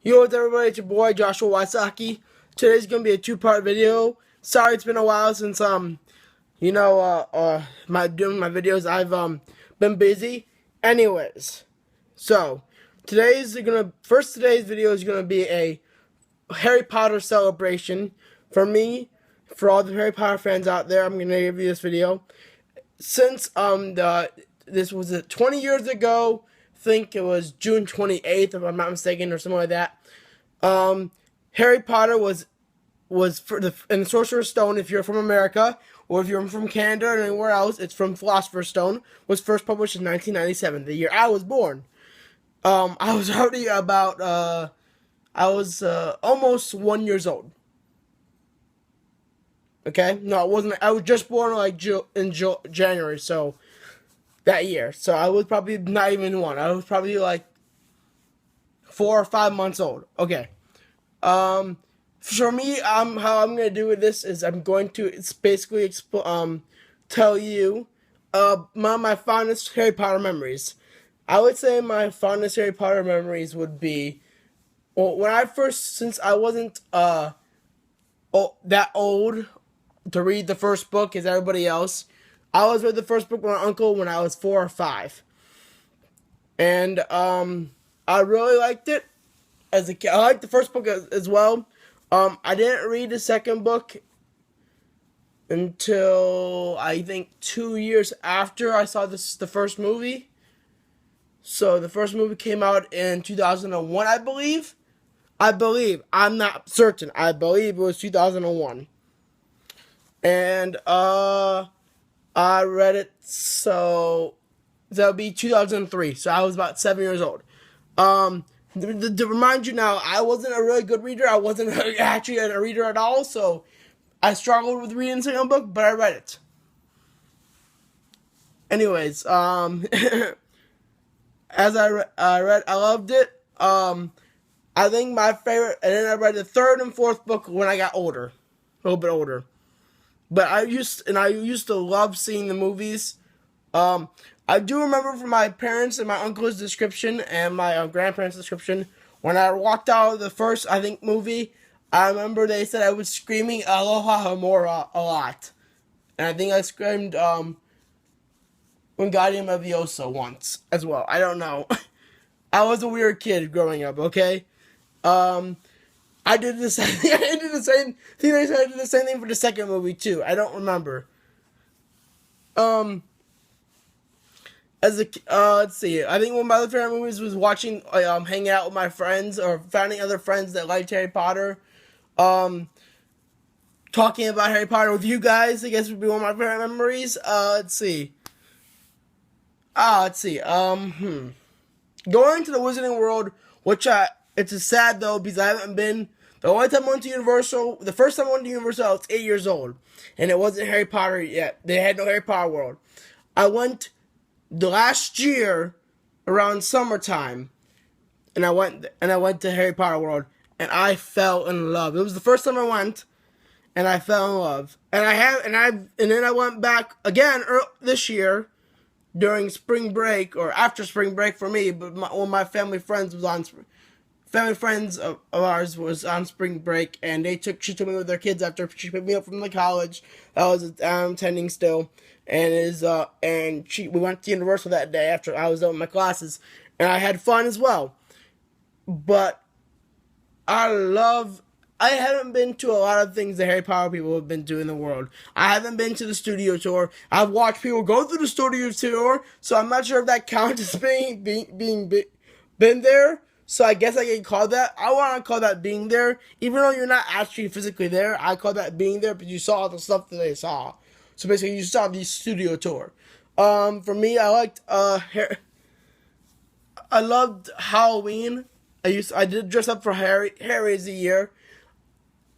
Yo, what's everybody? It's your boy Joshua Waisaki. Today's gonna be a two-part video. Sorry, it's been a while since my doing my videos. I've been busy. Anyways, so today's video is gonna be a Harry Potter celebration for me, for all the Harry Potter fans out there. I'm gonna give you this video since this was 20 years ago. I think it was June 28th, if I'm not mistaken, or something like that. Harry Potter was and the Sorcerer's Stone, if you're from America, or if you're from Canada or anywhere else, it's from Philosopher's Stone, was first published in 1997, the year I was born. I was already almost 1 years old. Okay? No, I wasn't. I was just born like in January, so that year. So I was probably not even one. I was probably like 4 or 5 months old. Okay. For me, how I'm gonna do with this is I'm going to tell you my fondest Harry Potter memories. I would say my fondest Harry Potter memories would be, well, since I wasn't that old to read the first book as everybody else. I was read the first book with my uncle when I was 4 or 5, and I really liked it as a kid. I liked the first book as well. I didn't read the second book until I think 2 years after I saw the first movie. So the first movie came out in 2001, I believe. I'm not certain. I believe it was 2001. And I read it, so that would be 2003. So I was about 7 years old. To remind you now, I wasn't a really good reader. I wasn't actually a reader at all, so I struggled with reading the second book, but I read it. Anyways, as I read, I loved it. I think my favorite, and then I read the third and fourth book when I got older, a little bit older. But I used to love seeing the movies. I do remember from my parents and my uncle's description and my grandparents' description, when I walked out of the first, I think, movie, I remember they said I was screaming Aloha Hamora a lot. And I think I screamed Wingardium Leviosa once as well. I don't know. I was a weird kid growing up, okay? I did the same thing. I did the same thing. I did the same thing for the second movie too. I don't remember. Let's see. I think one of my other favorite movies was watching, hanging out with my friends or finding other friends that liked Harry Potter. Talking about Harry Potter with you guys, I guess, would be one of my favorite memories. Let's see. Going to the Wizarding World, it's a sad though because I haven't been. The only time I went to Universal, the first time I went to Universal, I was 8 years old, and it wasn't Harry Potter yet. They had no Harry Potter World. I went the last year around summertime, and I went to Harry Potter World, and I fell in love. It was the first time I went, and I fell in love. And then I went back again this year during spring break, or after spring break for me, but one of my family friends of ours was on spring break, and she took me with their kids after she picked me up from the college that was attending still, and we went to Universal that day after I was done with my classes, and I had fun as well. But I haven't been to a lot of things that Harry Potter people have been doing in the world. I haven't been to the studio tour. I've watched people go through the studio tour, so I'm not sure if that counts as been there. So I guess I can call that. I want to call that being there, even though you're not actually physically there. I call that being there, but you saw the stuff that they saw. So basically, you saw the studio tour. For me, I loved Halloween. I did dress up for Harry. Harry's a year.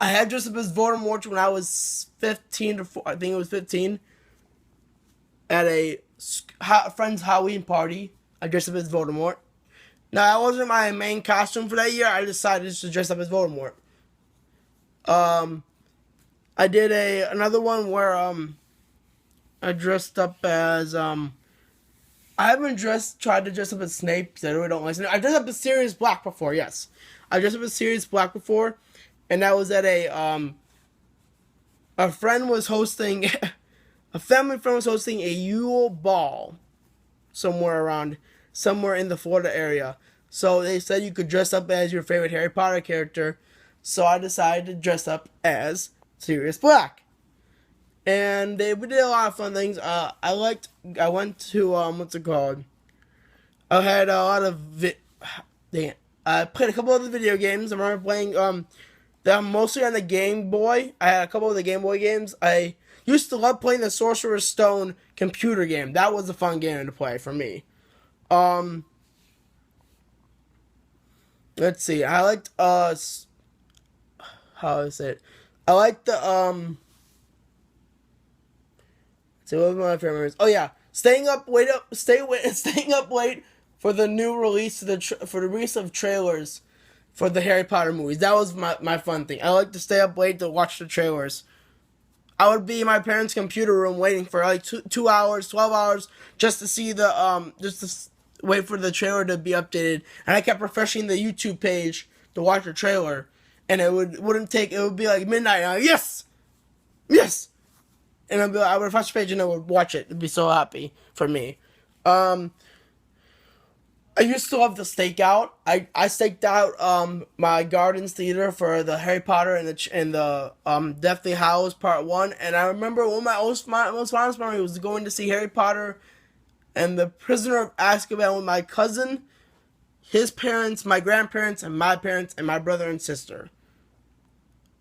I had dressed up as Voldemort when I was 15 I think it was 15, at a friend's Halloween party. I dressed up as Voldemort. Now, that wasn't my main costume for that year. I decided to dress up as Voldemort. I did another one where I dressed up as I haven't tried to dress up as Snape because I really don't like Snape. I dressed up as Sirius Black before, yes. I dressed up as Sirius Black before, and that was at a friend was hosting, a family friend was hosting a Yule Ball somewhere in the Florida area. So they said you could dress up as your favorite Harry Potter character. So I decided to dress up as Sirius Black. And we did a lot of fun things. I went to, what's it called? I had a lot of, I played a couple of the video games. I remember playing, mostly on the Game Boy. I had a couple of the Game Boy games. I used to love playing the Sorcerer's Stone computer game. That was a fun game to play for me. Let's see. I liked, how is it? I liked the, so what was my favorite memories? Oh yeah, staying up late for the new release for the release of trailers for the Harry Potter movies. That was my fun thing. I like to stay up late to watch the trailers. I would be in my parents' computer room waiting for like 2 hours, 12 hours just to see wait for the trailer to be updated. And I kept refreshing the YouTube page to watch the trailer, and it would be like midnight. And I'm like, yes. And I would refresh the page and I would watch it. It'd be so happy for me. I used to love to stake out. I staked out my Gardens Theater for the Harry Potter and the Deathly Hallows Part 1. And I remember one of my most fondest memory was going to see Harry Potter and the Prisoner of Azkaban with my cousin, his parents, my grandparents, and my parents, and my brother and sister.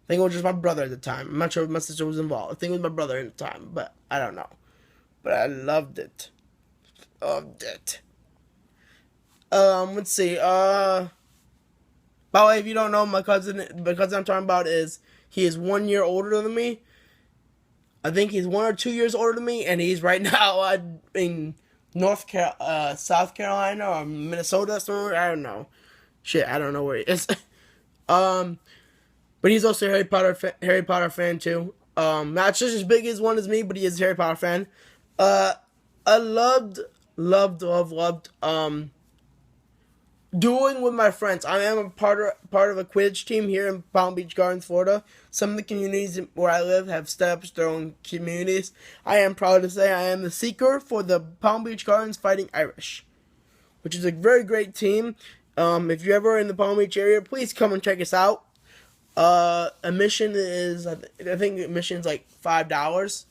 I think it was just my brother at the time. I'm not sure if my sister was involved. I think it was my brother at the time, but I don't know. But I loved it. Let's see. By the way, if you don't know, the cousin I'm talking about he is 1 year older than me. I think he's 1 or 2 years older than me, and he's right now in South Carolina or Minnesota somewhere. I don't know. I don't know where he is. But he's also a Harry Potter fan too. Not just as big as me, but he is a Harry Potter fan. I loved dueling with my friends. I am a part of a Quidditch team here in Palm Beach Gardens, Florida. Some of the communities where I live have set up their own communities. I am proud to say I am the seeker for the Palm Beach Gardens Fighting Irish, which is a very great team. If you're ever in the Palm Beach area, please come and check us out. Admission is, I think admission's like $5.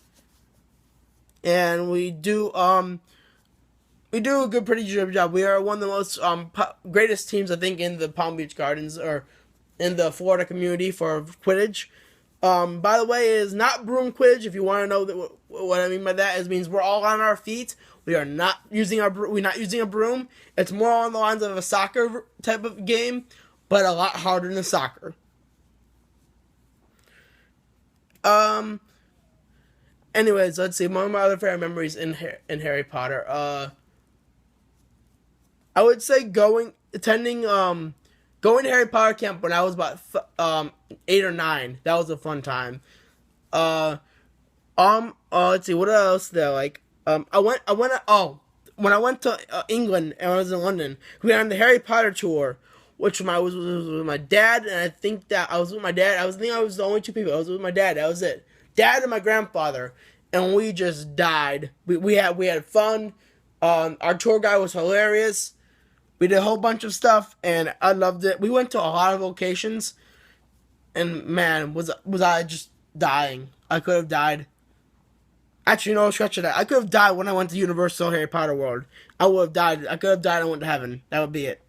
And we do a pretty good job. We are one of the most, greatest teams, I think, in the Palm Beach Gardens, or in the Florida community for Quidditch. By the way, it is not broom Quidditch. If you want to know what I mean by that, it means we're all on our feet. We're not using a broom. It's more on the lines of a soccer type of game, but a lot harder than soccer. Anyways, let's see. One of my other favorite memories in Harry Potter. I would say going to Harry Potter camp when I was about 8 or 9. That was a fun time. Let's see. What else did I like? When I went to England and I was in London, we went on the Harry Potter tour, which was with my dad, and I think that I was with my dad. I was the only two people. I was with my dad. That was it. Dad and my grandfather, and we just died. We had fun. Our tour guide was hilarious. We did a whole bunch of stuff, and I loved it. We went to a lot of locations, and man, was I just dying. I could have died. Actually, no, scratch that. I could have died when I went to Universal Harry Potter World. I would have died. I could have died and went to heaven. That would be it.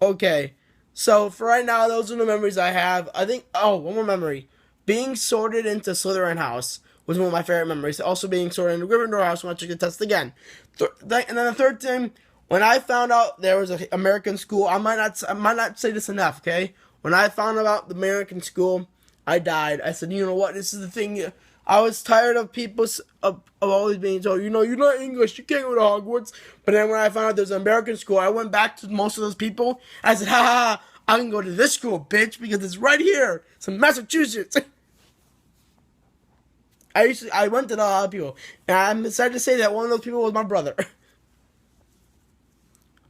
Okay, so for right now, those are the memories I have. I think, one more memory. Being sorted into Slytherin House was one of my favorite memories. Also being sorted into Gryffindor House when I took the test again. And then the third thing, when I found out there was an American school, I might not say this enough, okay? When I found about the American school, I died. I said, you know what, this is the thing. I was tired of people, of always being told, you're not English, you can't go to Hogwarts. But then when I found out there's an American school, I went back to most of those people. I said, I can go to this school, bitch, because it's right here. It's in Massachusetts. I went to a lot of people, and I'm excited to say that one of those people was my brother.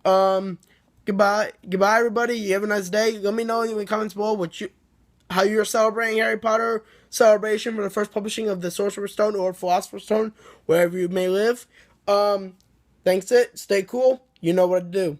um, goodbye, everybody. You have a nice day. Let me know in the comments below how you're celebrating Harry Potter celebration for the first publishing of the Sorcerer's Stone or Philosopher's Stone, wherever you may live. Thanks it. Stay cool. You know what to do.